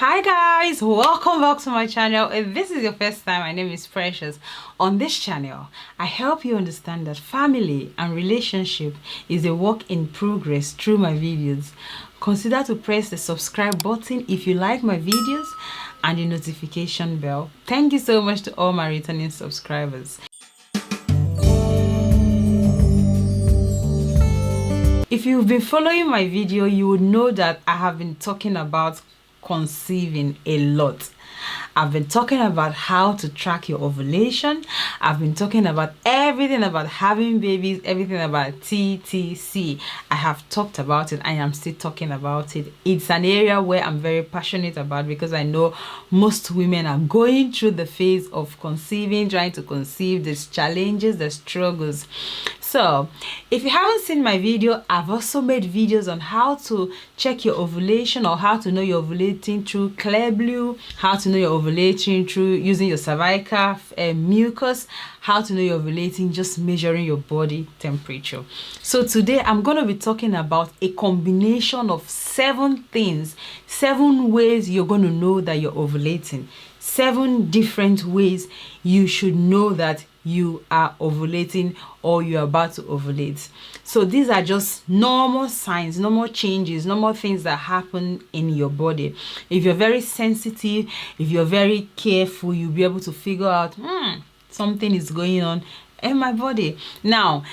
Hi guys, welcome back to my channel. If this is your first time, my name is Precious. On this channel, I help you understand that family and relationship is a work in progress through my videos. Consider to press the subscribe button if you like my videos and the notification bell. Thank you so much to all my returning subscribers. If you've been following my video, you would know that I have been talking about conceiving a lot. I've been talking about how to track your ovulation. I've been talking about everything about having babies, everything about TTC. I have talked about it. I am still talking about it. It's an area where I'm very passionate about because I know most women are going through the phase of conceiving, trying to conceive, there's challenges, there's struggles. So if you haven't seen my video, I've also made videos on how to check your ovulation or how to know you're ovulating through clear blue, how to know you're ovulating through using your cervical mucus, how to know you're ovulating just measuring your body temperature. So today I'm going to be talking about a combination of 7 things, 7 ways you're going to know that you're ovulating, 7 different ways you should know that you are ovulating or you're about to ovulate. So these are just normal signs, normal changes, normal things that happen in your body. If you're very sensitive, if you're very careful, you'll be able to figure out something is going on in my body. Now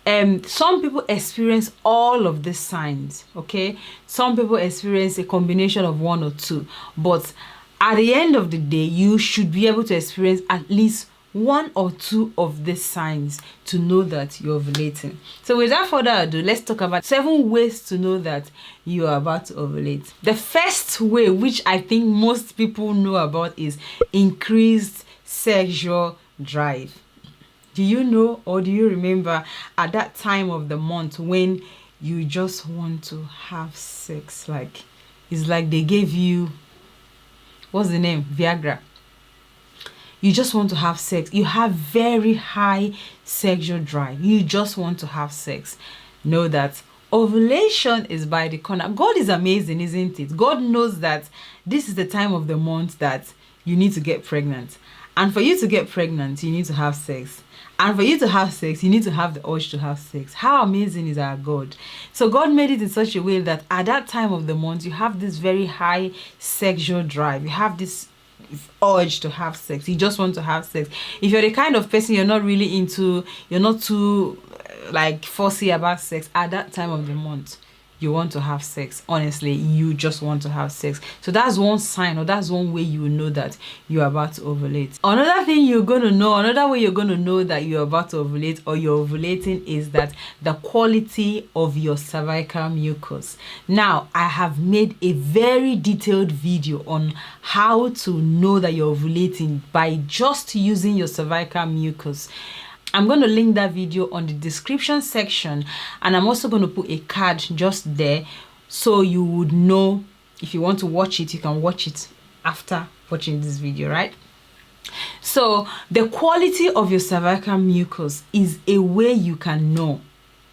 some people experience all of these signs, okay? Some people experience a combination of 1 or 2, but at the end of the day, you should be able to experience at least 1 or 2 of these signs to know that you're ovulating. So without further ado, let's talk about 7 ways to know that you are about to ovulate. The first way, which I think most people know about, is increased sexual drive. Do you know or do you remember at that time of the month when you just want to have sex? Like, it's like they gave you, what's the name? Viagra. You just want to have sex. You have very high sexual drive. You just want to have sex. Know that ovulation is by the corner. God is amazing, isn't it? God knows that this is the time of the month that you need to get pregnant. And for you to get pregnant, you need to have sex. And for you to have sex, you need to have the urge to have sex. How amazing is our God? So God made it in such a way that at that time of the month, you have this very high sexual drive. You have this urge to have sex. You just want to have sex. If you're the kind of person you're not really into, you're not too like fussy about sex, at that time of the month you want to have sex. Honestly, you just want to have sex. So that's one sign, or that's one way you will know that you're about to ovulate. Another thing you're going to know, another way you're going to know that you're about to ovulate or you're ovulating is that the quality of your cervical mucus. Now, I have made a very detailed video on how to know that you're ovulating by just using your cervical mucus. I'm going to link that video on the description section, and I'm also going to put a card just there so you would know. If you want to watch it, you can watch it after watching this video, right? So the quality of your cervical mucus is a way you can know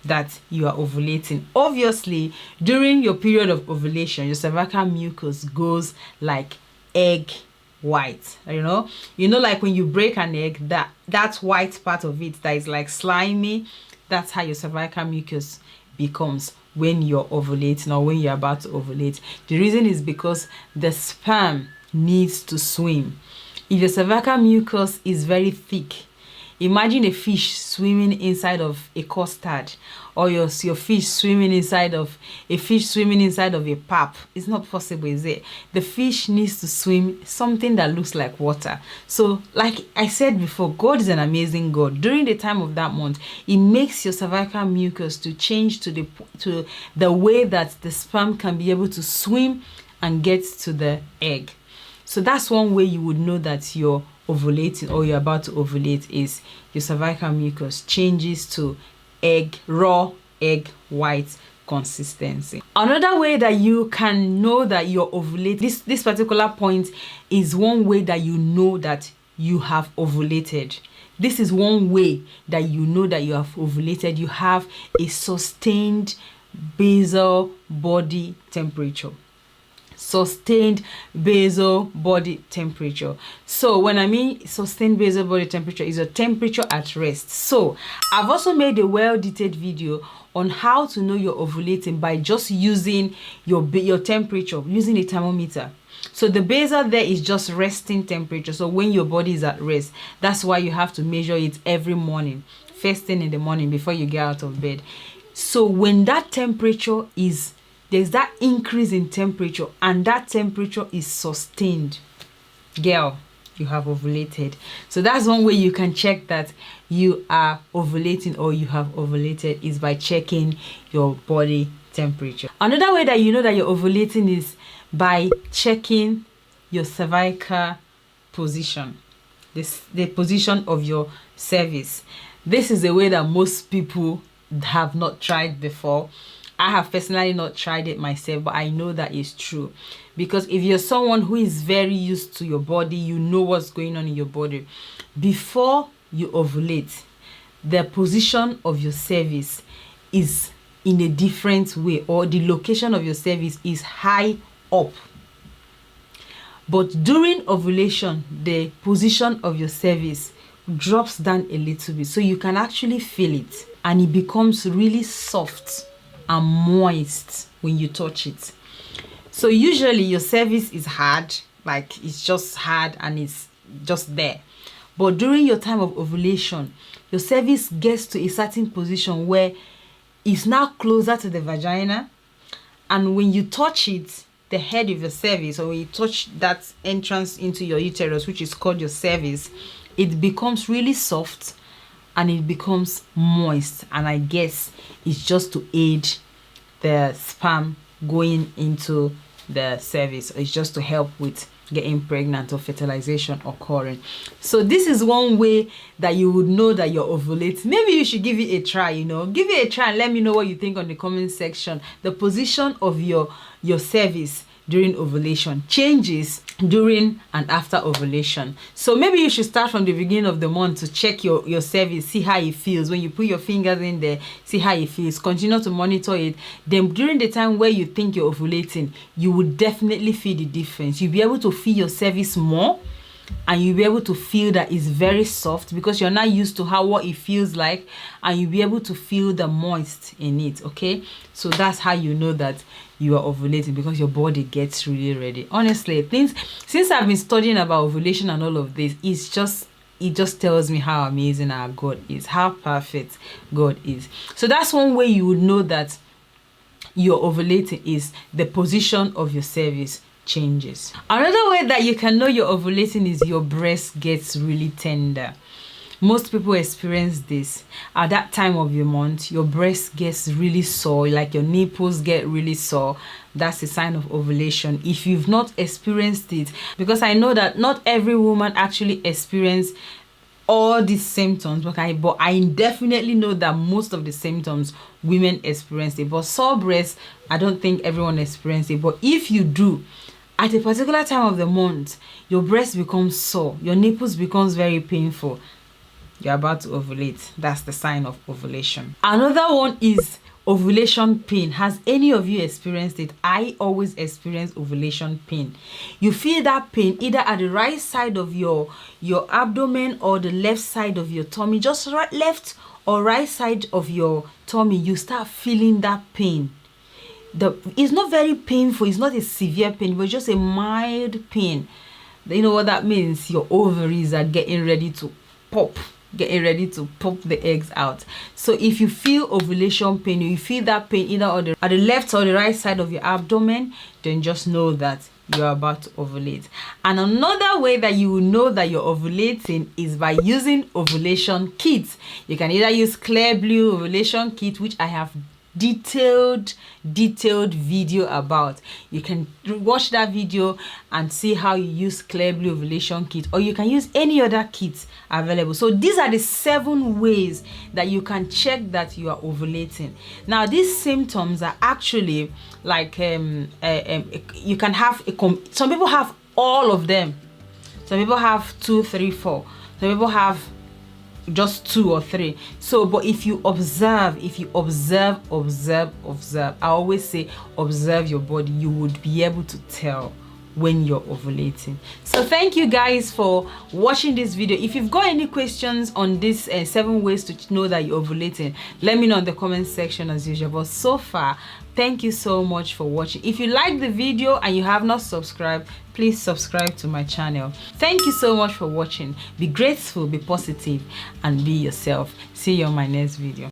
that you are ovulating. Obviously, during your period of ovulation, your cervical mucus goes like egg white. You know like when you break an egg, that white part of it that is like slimy, that's how your cervical mucus becomes when you're ovulating or when you're about to ovulate. The reason is because the sperm needs to swim. If your cervical mucus is very thick, imagine a fish swimming inside of a custard, or your fish swimming inside of a pap. It's not possible, is it? The fish needs to swim something that looks like water. So like I said before, God is an amazing God. During the time of that month, it makes your cervical mucus to change to the way that the sperm can be able to swim and get to the egg. So that's one way you would know that you're ovulating or you're about to ovulate, is your cervical mucus changes to raw egg white consistency. Another way that you can know that you're ovulating, this particular point is one way that you know that you have ovulated. This is one way that you know that you have ovulated. You have a sustained basal body temperature. sustained basal body temperature. So when I mean sustained basal body temperature, is a temperature at rest. So I've also made a well-detailed video on how to know you're ovulating by just using your temperature, using a thermometer. So the basal there is just resting temperature. So when your body is at rest, that's why you have to measure it every morning, first thing in the morning before you get out of bed. So when that temperature is, there's that increase in temperature and that temperature is sustained, girl, you have ovulated. So that's one way you can check that you are ovulating or you have ovulated, is by checking your body temperature. Another way that you know that you're ovulating is by checking your cervical position, the position of your cervix. This is a way that most people have not tried before. I have personally not tried it myself, but I know that is true. Because if you're someone who is very used to your body, you know what's going on in your body. Before you ovulate, the position of your cervix is in a different way, or the location of your cervix is high up. But during ovulation, the position of your cervix drops down a little bit, so you can actually feel it, and it becomes really soft and moist when you touch it. So usually your cervix is hard, like it's just hard and it's just there. But during your time of ovulation, your cervix gets to a certain position where it's now closer to the vagina, and when you touch it, the head of your cervix, or when you touch that entrance into your uterus, which is called your cervix, it becomes really soft and it becomes moist. And I guess it's just to aid the sperm going into the cervix. It's just to help with getting pregnant or fertilization occurring. So this is one way that you would know that you're ovulating. Maybe you should give it a try, give it a try and let me know what you think on the comment section. The position of your cervix during ovulation changes during and after ovulation. So maybe you should start from the beginning of the month to check your cervix, see how it feels. When you put your fingers in there, see how it feels. Continue to monitor it. Then during the time where you think you're ovulating, you will definitely feel the difference. You'll be able to feel your cervix more, and you'll be able to feel that it's very soft because you're not used to what it feels like, and you'll be able to feel the moist in it. Okay, so that's how you know that you are ovulating, because your body gets really ready. Honestly, since I've been studying about ovulation and all of this, it just tells me how amazing our God is, how perfect God is. So that's one way you would know that you're ovulating, is the position of your cervix changes. Another way that you can know you're ovulating is your breast gets really tender. Most people experience this at that time of your month. Your breast gets really sore, like your nipples get really sore. That's a sign of ovulation. If you've not experienced it, because I know that not every woman actually experiences all these symptoms, but I definitely know that most of the symptoms women experience it. But sore breast, I don't think everyone experiences it. But if you do, at a particular time of the month, your breast becomes sore, your nipples becomes very painful, you're about to ovulate. That's the sign of ovulation. Another one is ovulation pain. Has any of you experienced it? I always experience ovulation pain. You feel that pain either at the right side of your abdomen or the left side of your tummy. Just left or right side of your tummy, you start feeling that pain. It's not very painful, it's not a severe pain, but just a mild pain. You know what that means? Your ovaries are getting ready to pop the eggs out. So if you feel ovulation pain, you feel that pain either at the left or the right side of your abdomen, then just know that you're about to ovulate. And another way that you will know that you're ovulating is by using ovulation kits. You can either use Clear Blue ovulation kit, which I have detailed video about. You can watch that video and see how you use Clear Blue ovulation kit, or you can use any other kits available. So these are the 7 ways that you can check that you are ovulating. Now these symptoms are actually like you can have some people have all of them. Some people have 2, 3, 4. Some people have just 2 or 3. So but if you observe, I always say observe your body, you would be able to tell when you're ovulating. So thank you guys for watching this video. If you've got any questions on this 7 ways to know that you're ovulating, let me know in the comment section as usual. But so far, thank you so much for watching. If you like the video and you have not subscribed, please subscribe to my channel. Thank you so much for watching. Be grateful, be positive, and be yourself. See you on my next video.